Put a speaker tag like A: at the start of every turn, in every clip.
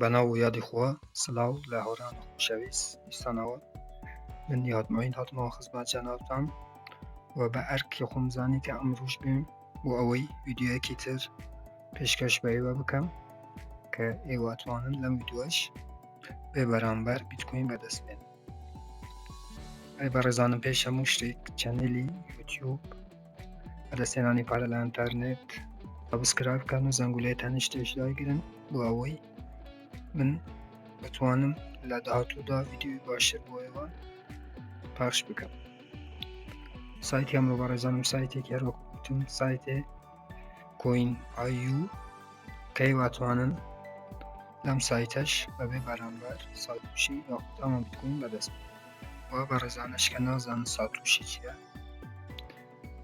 A: بەناو و یادی خوا سلااو لە هەوران و خۆشەویست ئیسانەوە من یادمەوین هاتمەوە خزمەت جەنابتان و بە ئەرکی خۆمزانی کە ئەمڕۆژ بێم بۆ ئەوەی ڤیدیۆیەکی تر پێشکەش بە ئێوە بکەم کە ئێوە ئەتوانن لەم ڤیدیۆش بێ بەرامبەر بیتکۆین بەدەست بێن. ئەی بەڕێزانم پێش هەموو شتێک چەنێلی یوتیوب بەدەستهێنانی پارە لە ئینتەرنێت سابسکرایب بکەن و زەنگولەیە نیشتێش داگرن بۆ ئەوەی من بتوانم لە داهاتوودا ڤیدیۆی باشتر بۆ ئێوە پاش بکەم. سایتی ئەمڕۆ بەڕێزانم سایتێکی هەروەکو گوتم سایتێ CoinIU کە ئێوە ئەتوانن لەم سایتەش بەبێ بەرامبەر ساتوشی یاخود هەمان بیتکۆین بەدەست بێن. وا بەڕێزانش کە نازانن ساتوشی چییە،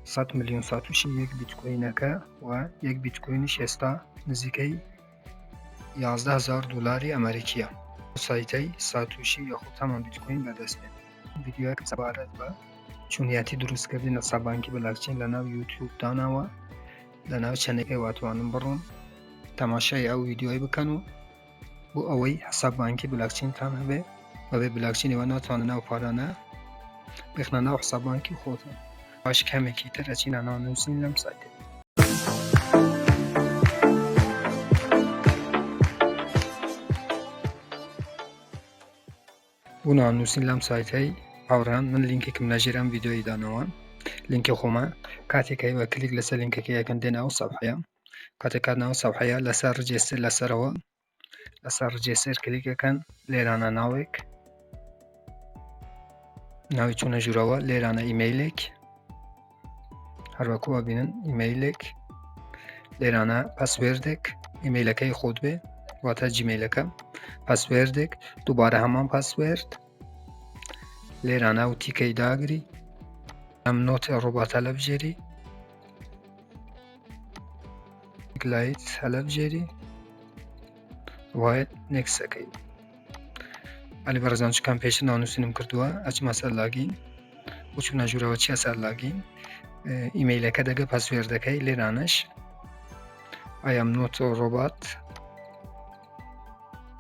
A: 100 ملیۆن ساتوشی یەک بیتکۆینەکە و یەک بیتکۆینیش ئێستا نزیکەی 11,000 دلاری ئەمریکیە. سایتەی ساتوشی یاخود هەمان بیتکۆین بەدەست بێن. ڤیدیۆیەک سەبارەت بە چۆنیەتی دروستکردنی حساببانکی بلاکچین لەناو یوتیوب داناوە لەناو چەنێکی واتوانن بڕۆن تەماشای ئەو ڤیدیۆی بکەن و بۆ ئەوەی حساببانکی بلاکچینتان هەبێ بەبێ بلاکچینەوە ناتوانن ئەو پارانە بخنە ناو حساببانکی خۆتان. باش کەمێکی تر ئەچینە ناو نووسین لەم سایتێ. بۆ ناونووسین لەم سایتەی هاوڕێیان من لینکێکم لەژێر ئەم ڤیدیۆی دانەوە، لینکی خۆمە. کاتێک ئێوە کلیک لەسەر لینکەکە یەکەن دێنە ئەو سەفحەیە، کاتێک هاتنە سەفحەیە لەسەر ڕجێستر لەسەرەوە لەسەر ڕجێستر کلیکەکەن، لێرانە ناوێک ناوی چوونە ژوورەوە، لێرانە ئیمەیلێک هەروەکو ئەبینن ئیمەیلێک، لێرانە پاسوێردێک ئیمەیلەکەی خۆت بێ واتە جیمەیلەکە، پاسوێردێک دووبارە هەمان پاسوێرد، لێرانە و تیکەی داگری ئەم نۆتە ڕۆباتە لە بژێری گلایت هەلە بژێری وایە نێکسەکەی. ئەلی بەڕێزان چکان پێش ناونووسینم کردووە ئەچمە سەر لاگین بۆ چوونە ژوورەوە چیە سەر لاگین ئیمەیلەکە دەگە پاسوێردەکەی لێرانەش ئایم نۆتۆ ڕۆبات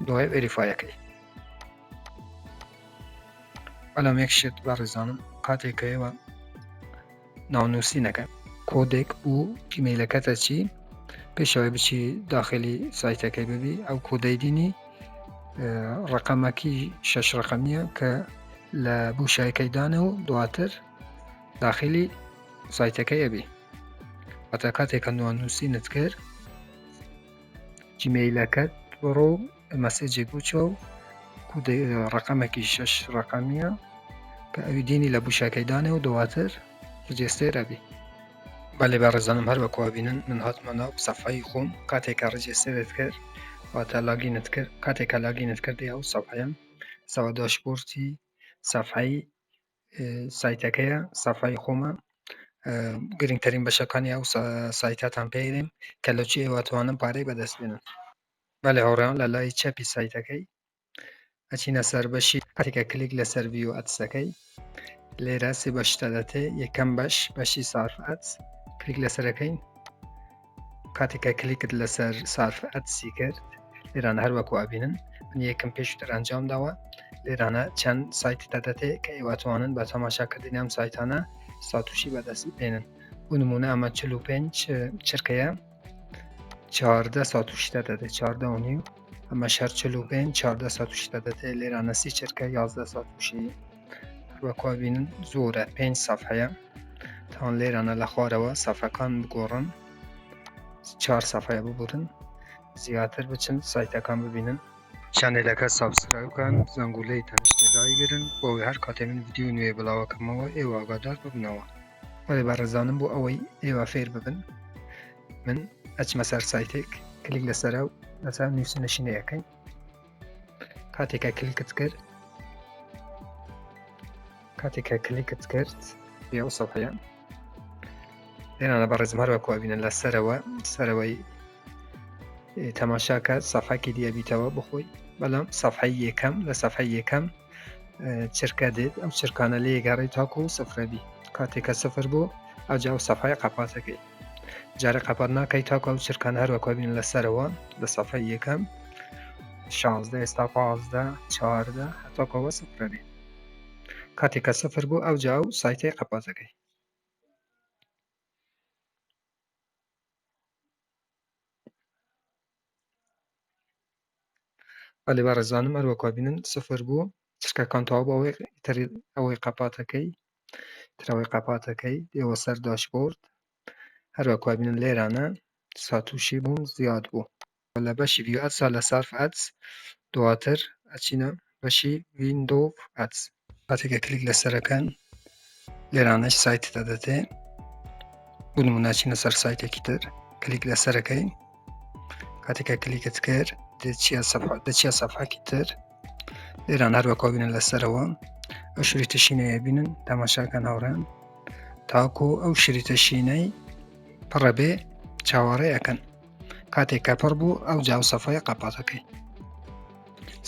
A: دوای ڤێریفایەکەی. بەڵام یەک شت بەڕێزانم کاتێک کە ئێوە ناونووسینەکە کۆدێک بوو ئیمەیلەکەتە چی پێشەوەی بچی داخلی سایتەکەی ببی ئەو کۆدەی دینی ڕقەمەکی 6 ڕقەمیە کە لە بوشایەکەی دانە و دواتر داخلی سایتەکەی ئەبی. هەتا کاتێک کە ناونووسینت کرد جیمەیلەکەت بڕۆ مەسێجێک بۆ چۆ ڕقەمێکی 6 ڕقەمیە کە ئەوی دینی لە بوشەکەی دانێ و دواتر ڕجێستر ئەبی. بەڵێ بەڕێزانم هەروەکو ئەبینن من هاتمە ناو سەفحەی خۆم کاتێکە ڕجێسترت کرد واتە لاگینت کرد، کاتێکە لاگینت کردی ئەو سەفحەیە سەوا داشبۆرتی سەفحەی سایتەکەیە سەفحەی خۆمە. گرنگترین بەشەکانی ئەو سایتەتان پێدەیم کە لەچی ئێوە ئەتوانن پارەی بەدەست بێنن. بەڵێ هاوڕێیان لە لای چەپی سایتەکەی ئەچینە سەر بەشی کاتێکە کلیک لەسەر ڤیۆ ئەدسەکەی لێرە سێ بەشتە دەتێ. یەکەم بەشی سارف ئەدس کلیک لەسەرەکەین، کاتێکە کلیکت لەسەر سارف ئەدسی کرد لێرانە هەروەکو ئەبینن من یەکەم پێشتر ئەنجام داوە لێرانە چەند سایتتە دەتێ کە ئێوە ئەتوانن بە تەماشاکردنی ئەم سایتانە ساتوشی بەدەست بێنن. بۆ نمونە ئەمە 45 چرکەیە 14 ساتوشتە دەدێت 14.5 ئەمە شەر 45 14 ساتوشتە دەدێت لێرانە 30 چرکە 11 ساتوشی. هەروەکو ئەبینن زۆرە 5 سەفحەیە تاوان لێرانە لە خوارەوە سەفحەکان بگۆڕن 4 سەفحەیە ببورن زیاتر بچن سایتەکان ببینن. چەنێلەکە سابسکرایب بکەن زەنگولەی تەنیشتێ دایگرن بۆ ئەوەی هەر کاتێ من ڤیدیۆ نوێ بڵاوەکەمەوە ئێوە ئاگادار ببنەوە. وەڵێ بەڕێزانم بۆ ئەوەی ئێوە فێر ببن من ئەچمە سەر سایتێک کلیک لەسەرە و لەسەر نووسینەشینەیەکەین، کاتێکە کلیکت کرد بێ ئەو سەفحەیە لێرانە بەڕێزم هەروەکو ئەبینن لە سەرەوەی تەماشاکە سەفحەکی دیە بیتەوە بخۆی. بەڵام سەفحەی یەکەم لە سەفحەی یەکەم چرکە دێت ئەو چرکانە لێ گەڕی تاکو و سفرەبی. کاتێکە سفر بوو ئەجا و سەفحەی قەپاتەکەی جارە قەپات ناکەی تاکو ئەو چرکان هەروەکو ئەبینن لەسەرەوە لە سەفحەی یەکەم 16 ئێستا 15 14 هەتاکەوە سفرە بێ. کاتێک کە سفر بوو ئەوجا ئەو سایتەی قەپات ئەکەی. بەڵێ بەڕێزانم هەروەکوا بینن سفر بوو چرکەکان تەواو بوو ئەوەی قەپات ئەکەی ئەوەی قەپات ئەکەی دێوە سەر داشبۆرد هەروەکوا بینن لێرانە ساتوشی بوون زیاد بوو لە بەشی ڤیو ئەدسا لە سارف ئەدس دواتر ئەچینە بەشی ویندۆ ئەدس کاتێککە کلیک لەسەرەکەن لێرانەش سایتتە دەدێ بۆ نمونە ئەچینە سەر سایتێکی تر کلیک لەسەرەکەی کاتێککە کلیکت کرد دەچیە سەفحەکی تر لێران هەروەکوا بینن لەسەرەوە ئەو شریتە شینەیە بینن تەماشاکەن هاوڕێن تاکو ئەو شریتە شینەی پڕە بێ چاوەڕێ ئەکەن کاتێک کە پڕ بوو ئەو جاو سەفحەیە قەپات ئەکەی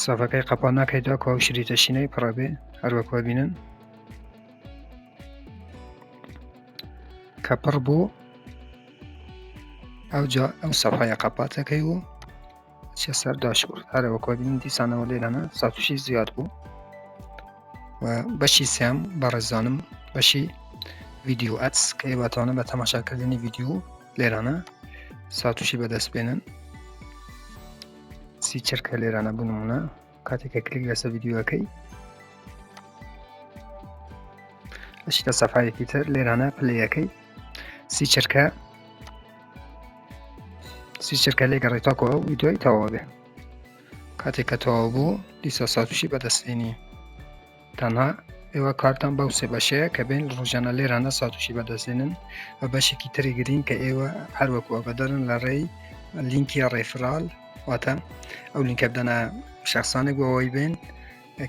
A: سەفحەکەی قەپات ناکەی تاکو ئەو شریتە شینەی پڕە بێ هەروەکوا بینن کە پڕ بوو ئەوجا ئەو سەفحەیە قەپات ئەکەی و چیە سەر داشبۆرد هەروەکوا بینن دیسانەوە لێرانە ساتوشی زیاد بوو و بەشی سێم بەڕێزانم بەشی ڤیدیۆ ئەدس کە ئێواتوانە بە تەماشاکردنی ڤیدیۆ لێرانە ساتوشی بەدەست بێنن سی چرکە لێرانە بوو نمونە کاتێککە کلیک لەسەر ڤیدیۆەکەی ئەچیتە سەفحەیەکی تر لێرانە پلەیەکەی سی چرکە لێگەڕێ تاکو ئەو ڤیدیۆی تەواو بێ کاتێک کە تەواو بوو دیسا ساتوشی بەدەستێنی تەنها ئێوە کارتان بەو سێ بەشەیە کە بین ڕۆژانە لێرانە ساتوشی بەدەستێنن بە بەشێکی تری گرین کە ئێوە هەروەکووە بەدەرن لە ڕێی لینکی ڕێفرال واتە ئەو لینکە بدەنە شەخصانێک بۆەوەی بێن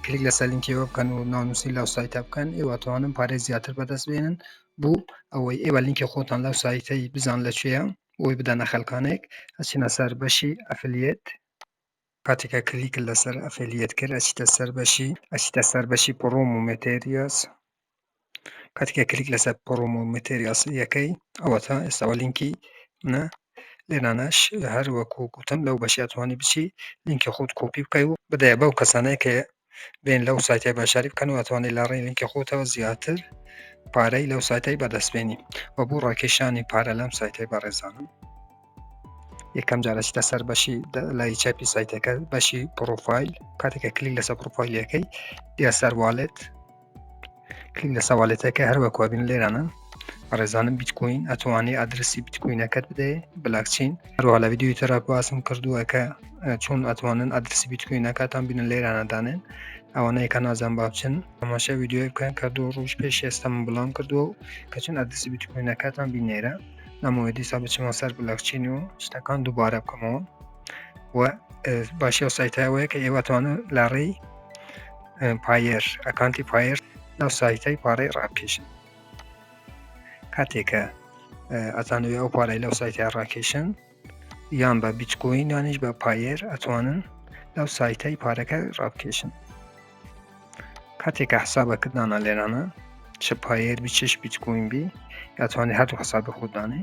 A: کلیک لەسەر لینکیەوە بکەن و ناونووسی لەو سایتە بکەن ئێوە توانن پارەی زیاتر بەدەست بێنن بوو ئەوەی ئێوە لینکی خۆتان لەو سایتەی بزان لەکوێیە بۆی بدەنە خەڵکانێک ئەچینە سەر بەشی ئەفلیێت کاتێککە کلیک لەسەر ئەفلیێت کرد ئەچیتە سەر بەشی پڕۆم و مێتێریاس کاتێککە کلیک لەسەر پڕۆم و مێتێریاس یەکەی ئەوەتە ئێستاوە لینکی منە لێرانەش هەروەکو گوتم لەو بەشی ئەتوانی بچی لینکی خۆت کۆپی بکەی و بدەیە بەو کەسانەیە کە بێن لەو سایتای باشاری بکەن و ئەتوانی لە ڕێی لینکی خۆتەوە زیاتر پارەی لەو سایتای بەدەستبێنی و بۆ ڕاکێشانی پارە لەم سایتای بەڕێزانم یەکەم جارە چیتە سەر بەشی لای چاپی سایتەکە بەشی پرۆفایل کاتێککە کلیک لەسەر پرۆفایلەکەی دیا سەر والێت کلیک لەسەر والێتەکە هەروەکوا بین لێرانە بەڕێزانم بیتکوین ئەتوانی ئادرسی بیتکوینەکەت بدەێ بلاکچین هەروەها لە ڤیدیۆی ترە باسم کردووە کە چۆن ئەتوانن ئادرسی بیتکوینەکەتان بینن لێرانەدانێن ئەوانەیە کە نازان با بچن تەماشا ڤیدیۆی بکەن کە 2 ڕۆژ پێش ئێستا من بڵاو کردووە و کە چۆن ئادرسی بیتکوینەکەتان بینێرە نامەوەی دیسا بچمەوە سەر بلاکچینی و شتەکان دووبارە بکەمەوە و باشی ئەو سایتایەوەیە کە ئێوەتوانە لە ڕێی پایر ئەکانتی پایر لەو سایتەی پارەی ڕابکێشن کاتێکە ئەتانوێ ئەو پارەی لەو سایتای ڕاکێشن یان بە بیتکۆین یانیش بە پایر ئەتوانن لەو سایتەی پارەکە ڕابکێشن کاتێکە حسابەکردانە لێرانە چ پایر بی چش بیتکۆین بی ئەتوانی هەردوو حسابە خۆدانێ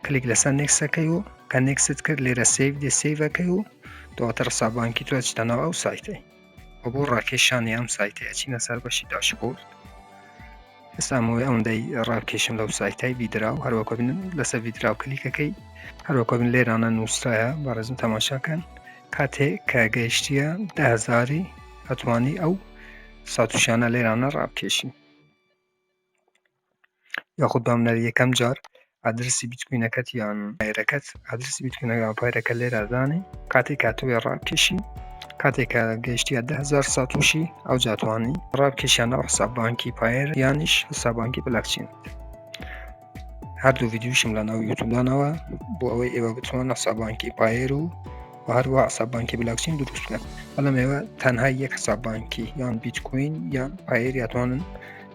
A: کلیک لەسەر نێکسەکەی و کە نێکست کرد لێرە سیڤ دێ سیڤەکەی و دواتر حسابانکی تۆ چتەنەوە ئەو سایتەی بۆ ڕاکێشانی ئەم سایتەیە چینە سەر بەشی داشبۆرد ئێستامەوەی ئەوەندەی ڕابکێشم لەو سایتای ڤیدرا و هەروەکوا بینن لەسەر ڤیدرا و کلیکەکەی هەروەکوا بین لێرانە نووسرایە بەڕێزم تەماشاکەن کاتێک کە گەیشتیە 10,000 ئەتوانی ئەو ساتوشانە لێرانە ڕابکێشین یاخود بامنەری یەکەم جار ئادرسی بیتکوینەکەت یان پایرەکەت ئادرسی بیتکوینەکە پایرەکە لێرەدانێ کاتێک کاتوێ ڕابکێشی کاتێککە گەیشتیە 10,000 ساتوشی ئەو جاتوانی ڕابکێشیانە حساببانکی پایر یانیش حساببانکی بلاکچین هەردوو ڤیدیۆشم لە ناو یوتیوبدانەوە بۆ ئەوەی ئێوە بتوان حساببانکی پایر و هەروە حساببانکی بلاکچین دروست بکەن بەڵام ئێوە تەنها یەک حساببانکی یان بیتکوین یان پایر یاتوانن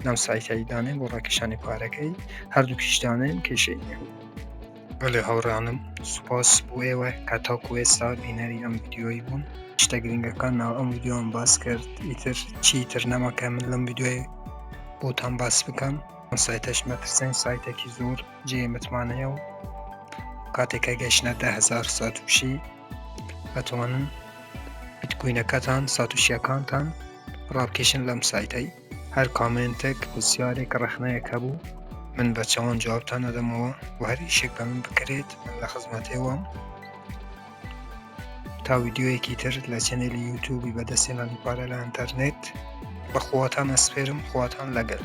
A: لەم سایتایی دانێن بۆ ڕاکێشانی پارەکەی هەردوو کیشدانێن کێشەی نییە بەڵێ هاوڕانم سوپاس بۆ ئێوە کە تاکو ئێستا بینەری ئەم ڤیدیۆی بوون شتە گرنگەکان ناو ئەم ڤیدیۆم باس کرد ئیتر چیتر نەماکە من لەم ڤیدیۆی بۆتان باس بکەم ئەم سایتەش مەترسین سایتێکی زۆر جێ متمانەیە و کاتێکە گەشتنە 10,000 ساتوشی ئەتوانن بووینەکەتان ساتوشیەکانتان ڕابکێشن لەم سایتەی هەر کامنتێک پرسیارێک ڕەخنەیەک هەبوو من بە چاوان جوابتان دەدەمەوە و هەر ئیشێک بە من بکرێت من لە خزمەتێوەم تا ویدیۆیەکی تر لە چەنێلی یوتیوبی بەدەستێنانی پارە لە ئینتەرنێت بەخواتان ئەسپێرم خواتان لەگەڵ